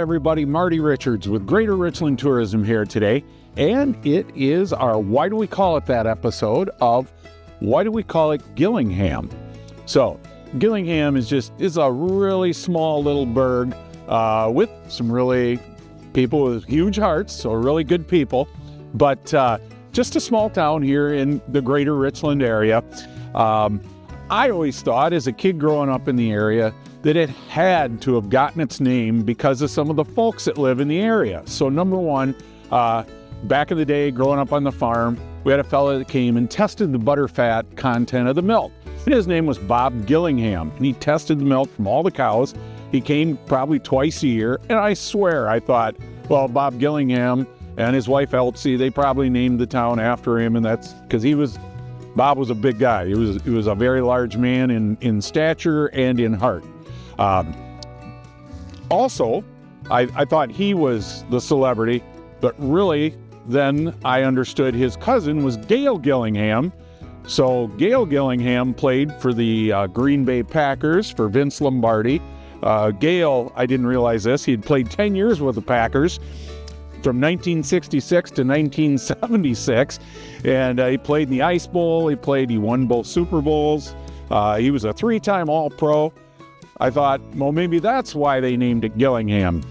everybody, Marty Richards with Greater Richland Tourism here today, and it is our Why Do We Call It That episode of Why Do We Call It Gillingham? So, Gillingham is a really small little burg with some really people with huge hearts, so really good people, but just a small town here in the Greater Richland area. I always thought as a kid growing up in the area that it had to have gotten its name because of some of the folks that live in the area. So number one, back in the day growing up on the farm, we had a fella that came and tested the butterfat content of the milk. And his name was Bob Gillingham, and he tested the milk from all the cows. He came probably twice a year, and I swear I thought, well, Bob Gillingham and his wife Elsie, they probably named the town after him, and that's because Bob was a big guy. He was a very large man in stature and in heart. Also, I thought he was the celebrity, but really then I understood his cousin was Gail Gillingham. So Gail Gillingham played for the Green Bay Packers for Vince Lombardi. Gail, I didn't realize this, he had played 10 years with the Packers from 1966 to 1976, and he played in the Ice Bowl. He won both Super Bowls. He was a 3-time All-Pro. I thought, well, maybe that's why they named it Gillingham.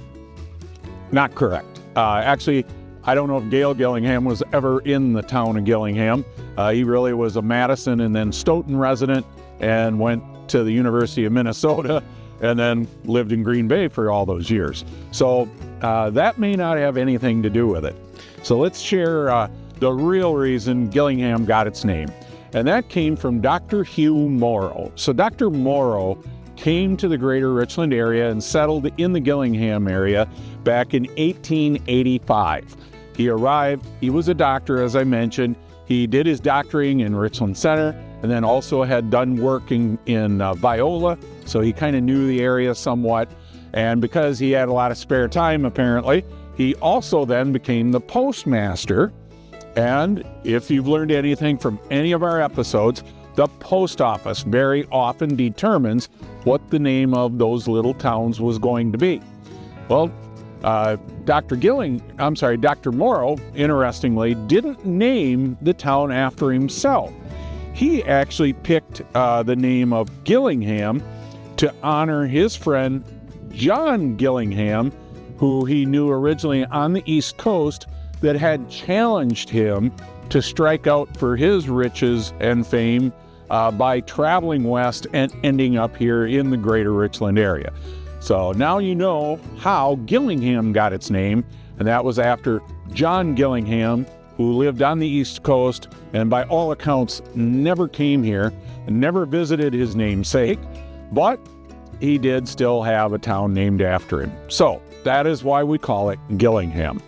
Not correct. Actually, I don't know if Gail Gillingham was ever in the town of Gillingham. He really was a Madison and then Stoughton resident and went to the University of Minnesota and then lived in Green Bay for all those years. So that may not have anything to do with it. So let's share the real reason Gillingham got its name. And that came from Dr. Hugh Morrow. So Dr. Morrow came to the Greater Richland area and settled in the Gillingham area back in 1885. He arrived, he was a doctor, as I mentioned. He did his doctoring in Richland Center and then also had done work in Viola, so he kind of knew the area somewhat. And because he had a lot of spare time, apparently, he also then became the postmaster. And if you've learned anything from any of our episodes, the post office very often determines what the name of those little towns was going to be. Well, Dr. Morrow, interestingly, didn't name the town after himself. He actually picked the name of Gillingham to honor his friend John Gillingham, who he knew originally on the East Coast that had challenged him to strike out for his riches and fame by traveling west and ending up here in the Greater Richland area. So now you know how Gillingham got its name, and that was after John Gillingham, who lived on the East Coast and by all accounts never came here, never visited his namesake, but he did still have a town named after him. So that is why we call it Gillingham.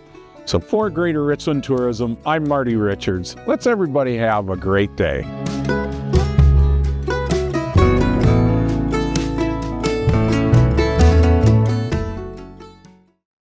So for Greater Richland Tourism, I'm Marty Richards. Let's everybody have a great day.